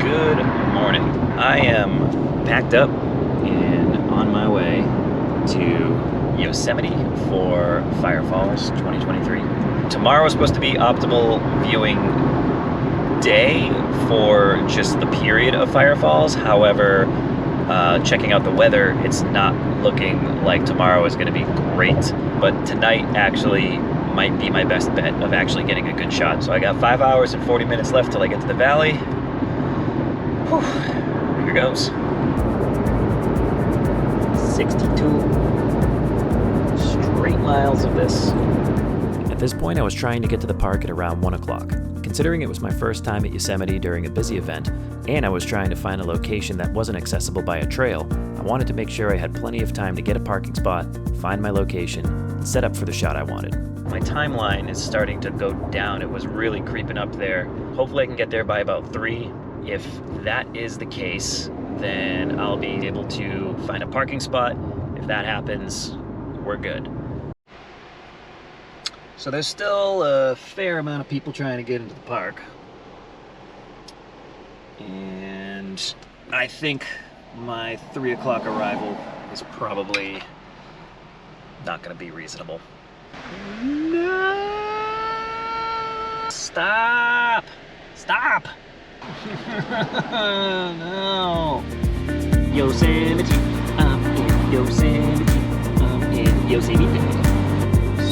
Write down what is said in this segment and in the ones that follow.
Good morning. I am packed up and on my way to Yosemite for Firefalls 2023. Tomorrow is supposed to be optimal viewing day for just the period of Firefalls. However, checking out the weather, it's not looking like tomorrow is going to be great. But tonight actually might be my best bet of actually getting a good shot. So I got 5 hours and 40 minutes left till I get to the valley. Whew. Here goes. 62 straight miles of this. At this point, I was trying to get to the park at around 1 o'clock. Considering it was my first time at Yosemite during a busy event, and I was trying to find a location that wasn't accessible by a trail, I wanted to make sure I had plenty of time to get a parking spot, find my location, and set up for the shot I wanted. My timeline is starting to go down. It was really creeping up there. Hopefully I can get there by about 3. If that is the case, then I'll be able to find a parking spot. If that happens, we're good. So there's still a fair amount of people trying to get into the park. And I think my 3 o'clock arrival is probably not gonna be reasonable. No! Stop! Stop! No! Yosemite, I'm in Yosemite, I'm in Yosemite.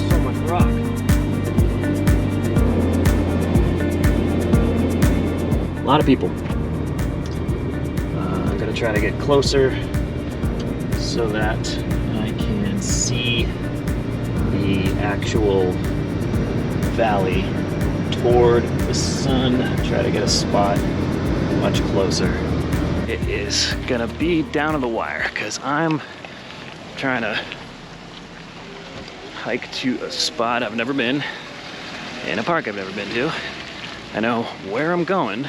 So much rock. A lot of people. I'm gonna try to get closer so that I can see the actual valley toward the sun. Try to get a spot much closer. It is gonna be down to the wire because I'm trying to hike to a spot I've never been in a park I've never been to. I know where I'm going,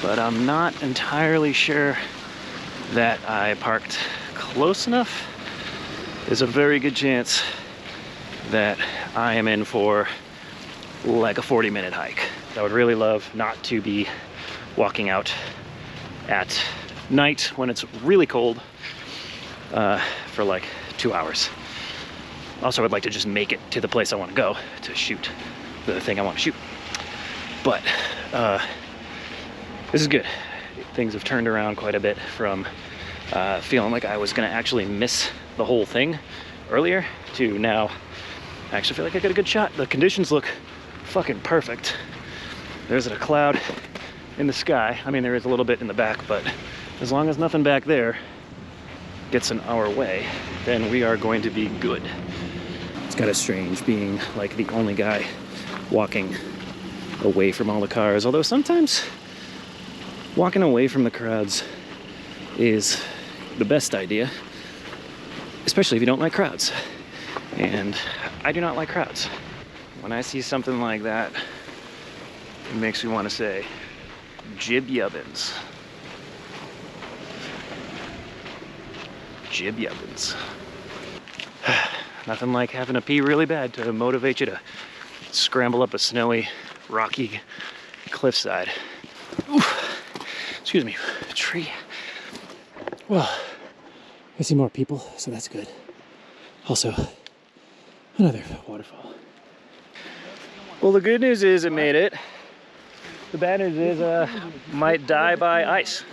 but I'm not entirely sure that I parked close enough. There's a very good chance that I am in for like a 40-minute hike. I would really love not to be walking out at night when it's really cold for like 2 hours. Also, I'd like to just make it to the place I want to go to shoot the thing I want to shoot. But this is good. Things have turned around quite a bit from feeling like I was gonna actually miss the whole thing earlier to now I actually feel like I got a good shot. The conditions look fucking perfect. There's a cloud in the sky. I mean, there is a little bit in the back, but as long as nothing back there gets in our way, then we are going to be good. It's kind of strange being like the only guy walking away from all the cars, although sometimes walking away from the crowds is the best idea, especially if you don't like crowds. And I do not like crowds. When I see something like that, it makes me want to say, jib yubbins. Jib yubbins. Nothing like having to pee really bad to motivate you to scramble up a snowy, rocky cliffside. Oof. Excuse me, tree. Well, I see more people, so that's good. Also, another waterfall. Well, the good news is it made it. The bad news is might die by ice.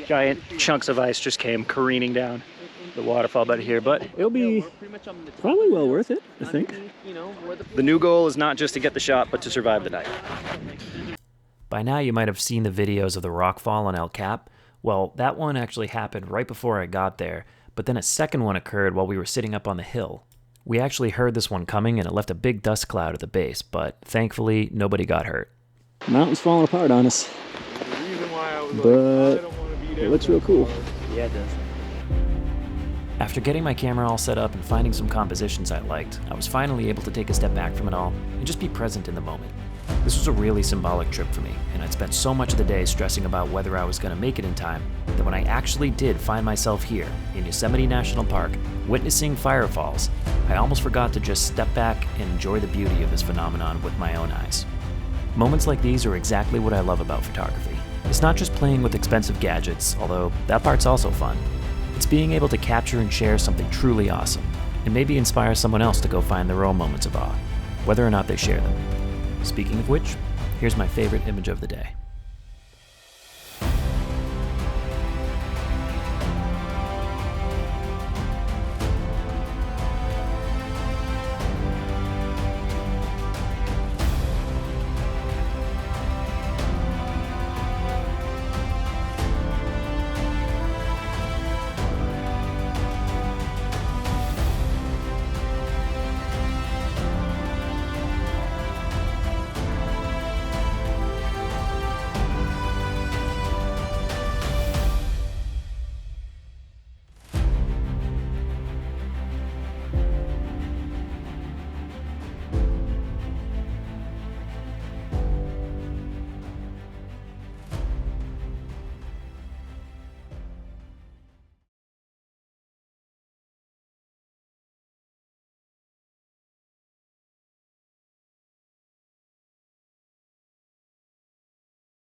Giant chunks of ice just came careening down the waterfall by here, but it'll be probably well worth it, I think. The new goal is not just to get the shot, but to survive the night. By now you might have seen the videos of the rockfall on El Cap. Well, that one actually happened right before I got there, but then a second one occurred while we were sitting up on the hill. We actually heard this one coming and it left a big dust cloud at the base, but thankfully nobody got hurt. The mountain's falling apart on us, but it looks real cool. Yeah, it does. After getting my camera all set up and finding some compositions I liked, I was finally able to take a step back from it all and just be present in the moment. This was a really symbolic trip for me, and I'd spent so much of the day stressing about whether I was going to make it in time that when I actually did find myself here in Yosemite National Park, witnessing Firefalls, I almost forgot to just step back and enjoy the beauty of this phenomenon with my own eyes. Moments like these are exactly what I love about photography. It's not just playing with expensive gadgets, although that part's also fun. It's being able to capture and share something truly awesome, and maybe inspire someone else to go find their own moments of awe, whether or not they share them. Speaking of which, here's my favorite image of the day.